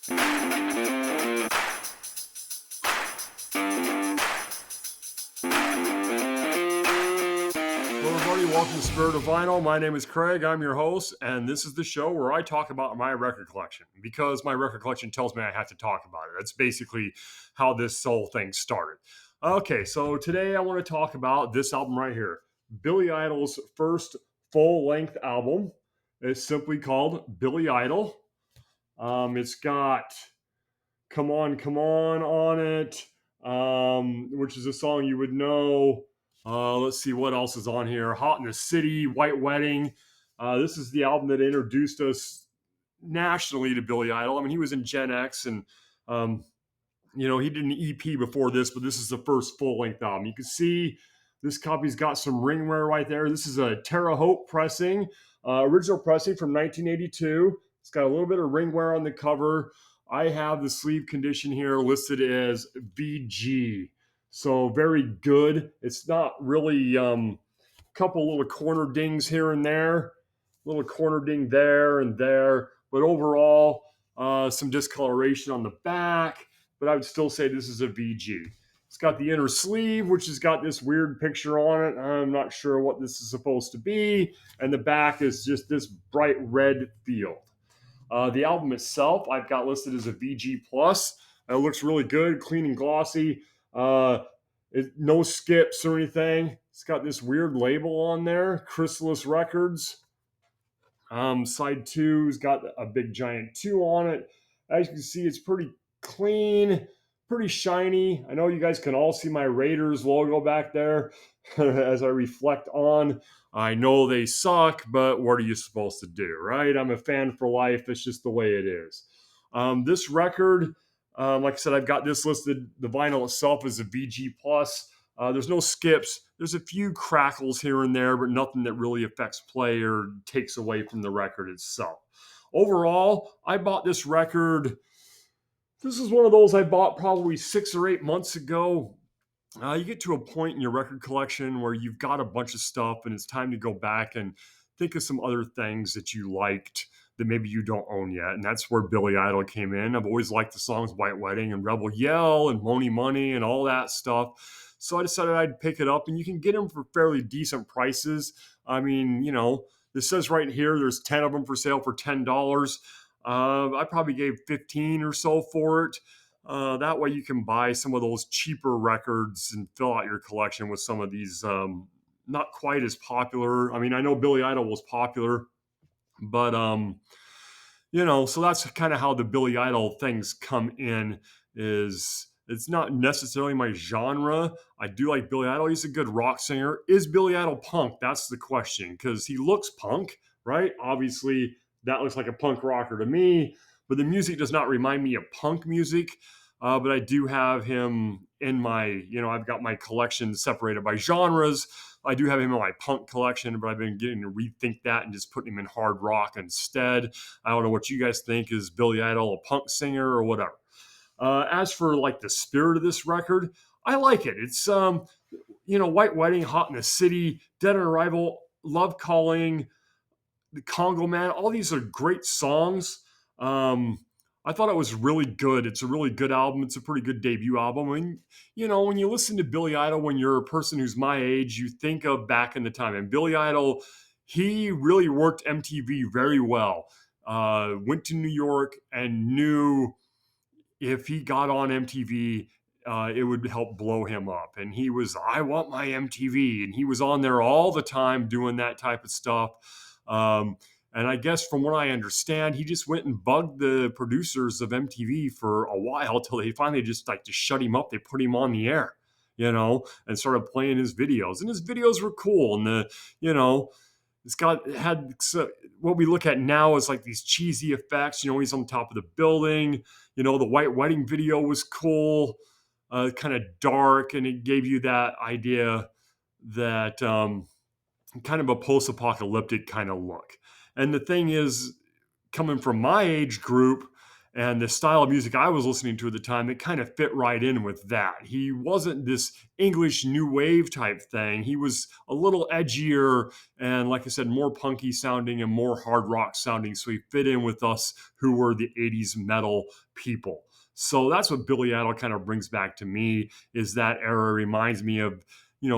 Hello, everybody. Welcome to Spirit of Vinyl. My name is Craig. I'm your host, and this is the show where I talk about my record collection because my record collection tells me I have to talk about it. That's basically how this whole thing started. Okay, so today I want to talk about this album right here, Billy Idol's first full-length album. It's simply called Billy Idol. It's got Come On it, which is a song you would know. Let's see what else is on here. Hot in the City, White Wedding. This is the album that introduced us nationally to Billy Idol. I mean, he was in Gen X, and um, he did an EP before this, but this is the first full length album. You can see this copy's got some ringware right there. This is a Terre Haute pressing, original pressing from 1982. It's got a little bit of ringware on the cover. I have the sleeve condition here listed as VG. So very good. It's not really couple little corner dings here and there, little corner ding there and there, but overall some discoloration on the back. But I would still say this is a VG. It's got the inner sleeve, which has got this weird picture on it. I'm not sure what this is supposed to be. And the back is just this bright red field. The album itself, I've got listed as a VG plus. It looks really good, clean and glossy. No skips or anything. It's got this weird label on there, Chrysalis Records. Side 2's got a big giant 2 on it. As you can see, it's pretty clean, pretty shiny. I know you guys can all see my Raiders logo back there as I reflect on. I know they suck, but what are you supposed to do, right? I'm a fan for life. It's just the way it is. This record, like I said, I've got this listed. The vinyl itself is a VG plus. There's no skips. There's a few crackles here and there, but nothing that really affects play or takes away from the record itself. Overall, I bought this record. This is one of those I bought probably 6 or 8 months ago. You get to a point in your record collection where you've got a bunch of stuff and it's time to go back and think of some other things that you liked that maybe you don't own yet. And that's where Billy Idol came in. I've always liked the songs White Wedding and Rebel Yell and Money Money and all that stuff. So I decided I'd pick it up, and you can get them for fairly decent prices. I mean, this says right here there's 10 of them for sale for $10. I probably gave 15 or so for it. That way you can buy some of those cheaper records and fill out your collection with some of these not quite as popular. I mean, I know Billy Idol was popular, but so that's kind of how the Billy Idol things come in. Is it's not necessarily my genre. I do like Billy Idol. He's a good rock singer. Is Billy Idol punk? That's the question, because he looks punk, right? Obviously, that looks like a punk rocker to me, but the music does not remind me of punk music. But I do have him in my, I've got my collection separated by genres. I do have him in my punk collection, but I've been getting to rethink that and just putting him in hard rock instead. I don't know what you guys think. Is Billy Idol a punk singer or whatever? As for like the spirit of this record, I like it. It's White Wedding, Hot in the City, Dead on Arrival, Love Calling, The Congo Man. All these are great songs. I thought it was really good. It's a really good album. It's a pretty good debut album. And, when you listen to Billy Idol, when you're a person who's my age, you think of back in the time. And Billy Idol, he really worked MTV very well. Went to New York and knew if he got on MTV, it would help blow him up. And he was, I want my MTV. And he was on there all the time doing that type of stuff. And I guess from what I understand, he just went and bugged the producers of MTV for a while till they finally just like to shut him up. They put him on the air, and started playing his videos. And his videos were cool. And what we look at now is like these cheesy effects. He's on top of the building. The White Wedding video was cool, kind of dark, and it gave you that idea that kind of a post-apocalyptic kind of look. And the thing is, coming from my age group and the style of music I was listening to at the time, it kind of fit right in with that. He wasn't this English new wave type thing. He was a little edgier and, like I said, more punky sounding and more hard rock sounding. So he fit in with us who were the 80s metal people. So that's what Billy Idol kind of brings back to me, is that era. Reminds me of,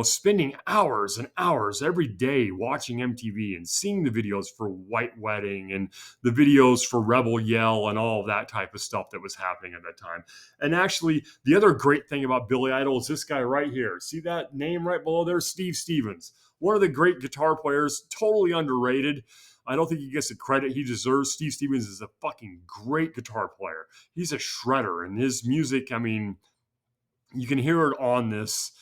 spending hours and hours every day watching MTV and seeing the videos for White Wedding and the videos for Rebel Yell and all of that type of stuff that was happening at that time. And actually, the other great thing about Billy Idol is this guy right here. See that name right below there? Steve Stevens. One of the great guitar players, totally underrated. I don't think he gets the credit he deserves. Steve Stevens is a fucking great guitar player. He's a shredder, and his music, I mean, you can hear it on this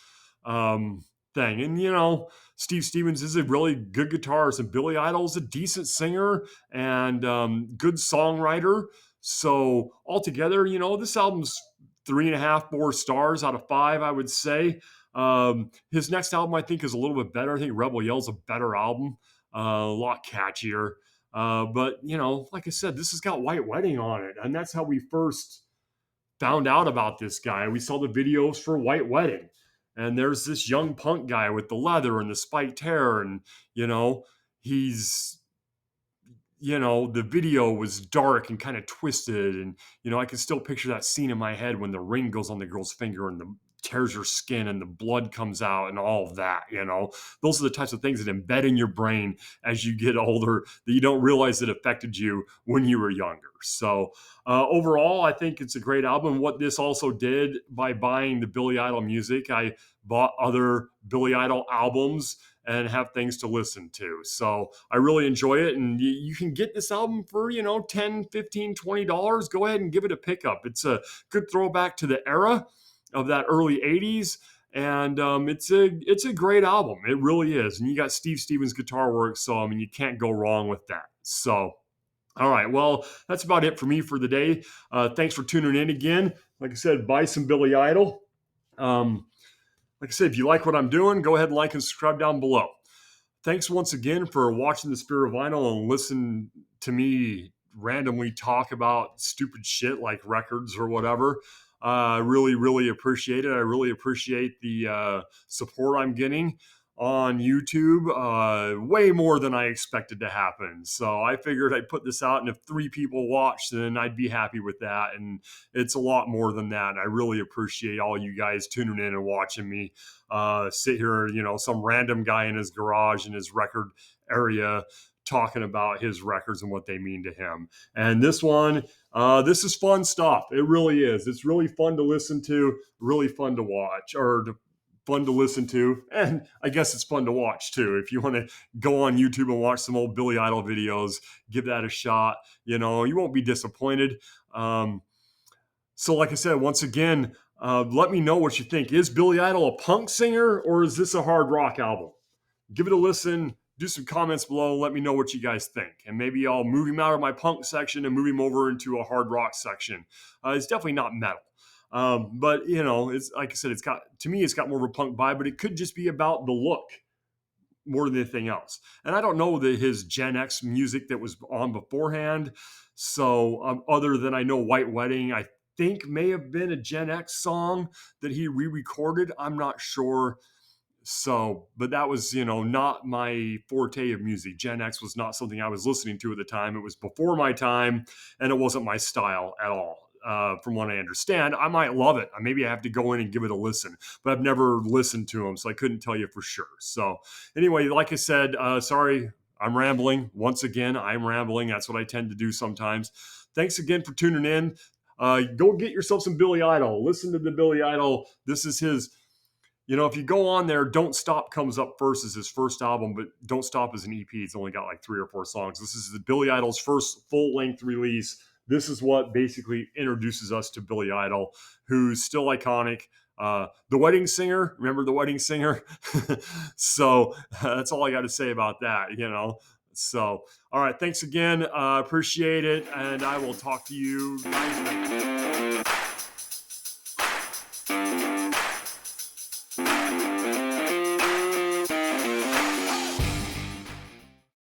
thing. And, Steve Stevens is a really good guitarist, and Billy Idol is a decent singer and good songwriter. So altogether, this album's 3.5, 4 stars out of 5, I would say. His next album, I think, is a little bit better. I think Rebel Yell's a better album, a lot catchier. But, like I said, this has got White Wedding on it, and that's how we first found out about this guy. We saw the videos for White Wedding, and there's this young punk guy with the leather and the spiked hair, and he's the video was dark and kind of twisted, and I can still picture that scene in my head when the ring goes on the girl's finger and the tears her skin and the blood comes out and all of that. Those are the types of things that embed in your brain as you get older that you don't realize it affected you when you were younger. So overall, I think it's a great album. What this also did, by buying the Billy Idol music, I bought other Billy Idol albums and have things to listen to. So I really enjoy it. And you can get this album for, $10, $15, $20. Go ahead and give it a pickup. It's a good throwback to the era of that early 80s. And it's a great album. It really is. And you got Steve Stevens guitar work. So, I mean, you can't go wrong with that. So, all right. Well, that's about it for me for the day. Thanks for tuning in again. Like I said, buy some Billy Idol. Like I said, if you like what I'm doing, go ahead and like and subscribe down below. Thanks once again for watching The Spirit of Vinyl and listen to me randomly talk about stupid shit like records or whatever. I really, really appreciate it. I really appreciate the support I'm getting on YouTube, way more than I expected to happen. So I figured I'd put this out, and if 3 people watched, then I'd be happy with that. And it's a lot more than that. And I really appreciate all you guys tuning in and watching me sit here, some random guy in his garage in his record area talking about his records and what they mean to him. And this one, this is fun stuff. It really is. It's really fun to listen to, really fun to watch, fun to listen to, and I guess it's fun to watch too. If you want to go on YouTube and watch some old Billy Idol videos, give that a shot. You won't be disappointed. So like I said, once again, let me know what you think. Is Billy Idol a punk singer, or is this a hard rock album? Give it a listen. Do some comments below. Let me know what you guys think. And maybe I'll move him out of my punk section and move him over into a hard rock section. It's definitely not metal. But it's like I said, it's got more of a punk vibe, but it could just be about the look more than anything else. And I don't know his Gen X music that was on beforehand. So other than I know White Wedding, I think may have been a Gen X song that he re-recorded. I'm not sure. So, but that was, not my forte of music. Gen X was not something I was listening to at the time. It was before my time, and it wasn't my style at all. From what I understand, I might love it. Maybe I have to go in and give it a listen, but I've never listened to them, so I couldn't tell you for sure. So anyway, like I said, sorry, I'm rambling. Once again, I'm rambling. That's what I tend to do sometimes. Thanks again for tuning in. Go get yourself some Billy Idol. Listen to the Billy Idol. This is his... if you go on there, Don't Stop comes up first as his first album, but Don't Stop is an EP. It's only got like 3 or 4 songs. This is the Billy Idol's first full-length release. This is what basically introduces us to Billy Idol, who's still iconic. The Wedding Singer, remember The Wedding Singer? So that's all I got to say about that, So, all right, thanks again. Appreciate it, and I will talk to you guys later.